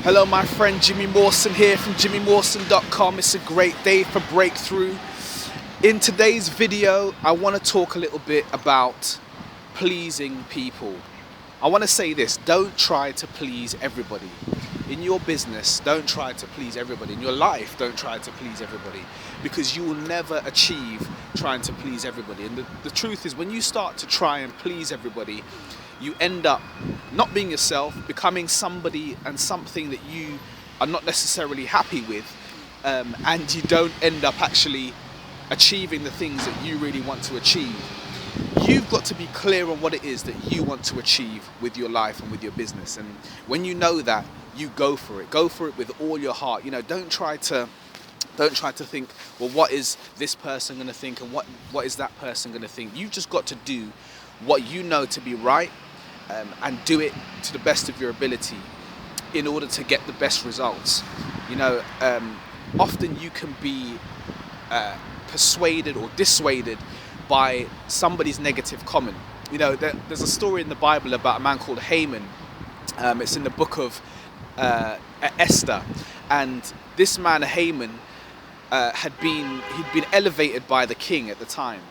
Hello, my friend Jimmy Mawson here from jimmymawson.com. It's a great day for breakthrough. In today's video, I want to talk a little bit about pleasing people. I want to say this: don't try to please everybody. In your business, don't try to please everybody. In your life, don't try to please everybody, because you will never achieve trying to please everybody. And the truth is, when you start to try and please everybody, you end up not being yourself, becoming somebody and something that you are not necessarily happy with, and you don't end up actually achieving the things that you really want to achieve. You've got to be clear on what it is that you want to achieve with your life and with your business. And when you know that, you go for it. Go for it with all your heart. You know, don't try to think, well, what is this person going to think, and what is that person going to think? You've just got to do what you know to be right, and do it to the best of your ability in order to get the best results. You know, often you can be persuaded or dissuaded by somebody's negative comment. You know, there's a story in the Bible about a man called Haman. It's in the book of Esther, and this man Haman he'd been elevated by the king at the time,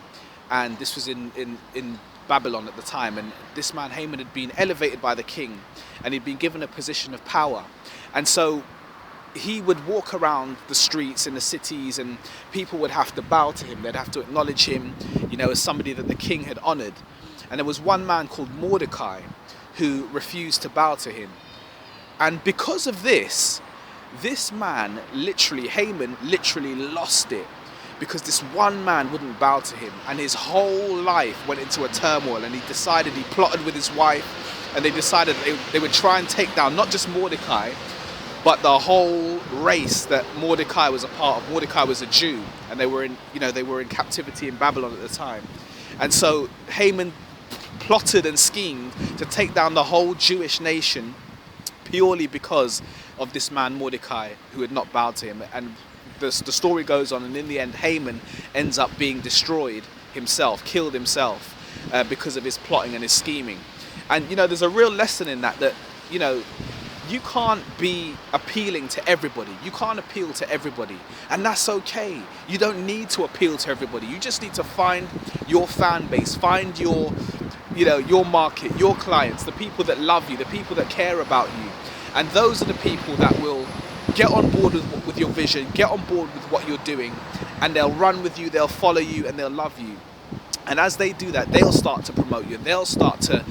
and this was in Babylon at the time. And this man Haman had been elevated by the king, and he'd been given a position of power. And so he would walk around the streets in the cities, and people would have to bow to him. They'd have to acknowledge him, you know, as somebody that the king had honored. And there was one man called Mordecai who refused to bow to him. And because of this man, Haman literally lost it, because this one man wouldn't bow to him, and his whole life went into a turmoil. And he plotted with his wife, and they decided they would try and take down not just Mordecai, but the whole race that Mordecai was a part of. Mordecai was a Jew, and they were in captivity in Babylon at the time. And so Haman plotted and schemed to take down the whole Jewish nation, purely because of this man Mordecai, who had not bowed to him. And the story goes on, and in the end, Haman ends up being destroyed himself, killed himself, because of his plotting and his scheming. And you know, there's a real lesson in that you know, you can't be appealing to everybody. You can't appeal to everybody, and that's okay. You don't need to appeal to everybody. You just need to find your fan base, find your market, your clients, the people that love you, the people that care about you. And those are the people that will get on board with your vision, get on board with what you're doing, and they'll run with you, they'll follow you, and they'll love you. And as they do that, they'll start to promote you, and they'll start to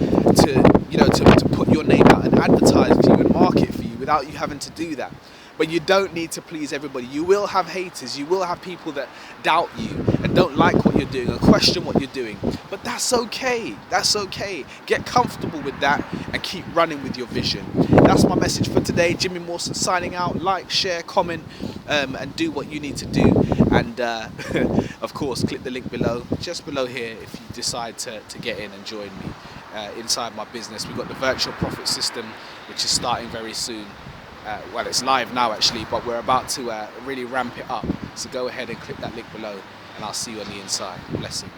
put your name out and advertise for you and market for you without you having to do that. But you don't need to please everybody. You will have haters. You will have people that doubt you and don't like what you're doing and question what you're doing. But that's okay. That's okay. Get comfortable with that and keep running with your vision. That's my message for today. Jimmy Mawson signing out. Like, share, comment, and do what you need to do. And of course, click the link below, just below here, if you decide to get in and join me inside my business. We've got the virtual profit system, which is starting very soon. Well, it's live now actually, but we're about to really ramp it up. So go ahead and click that link below, and I'll see you on the inside. Blessings.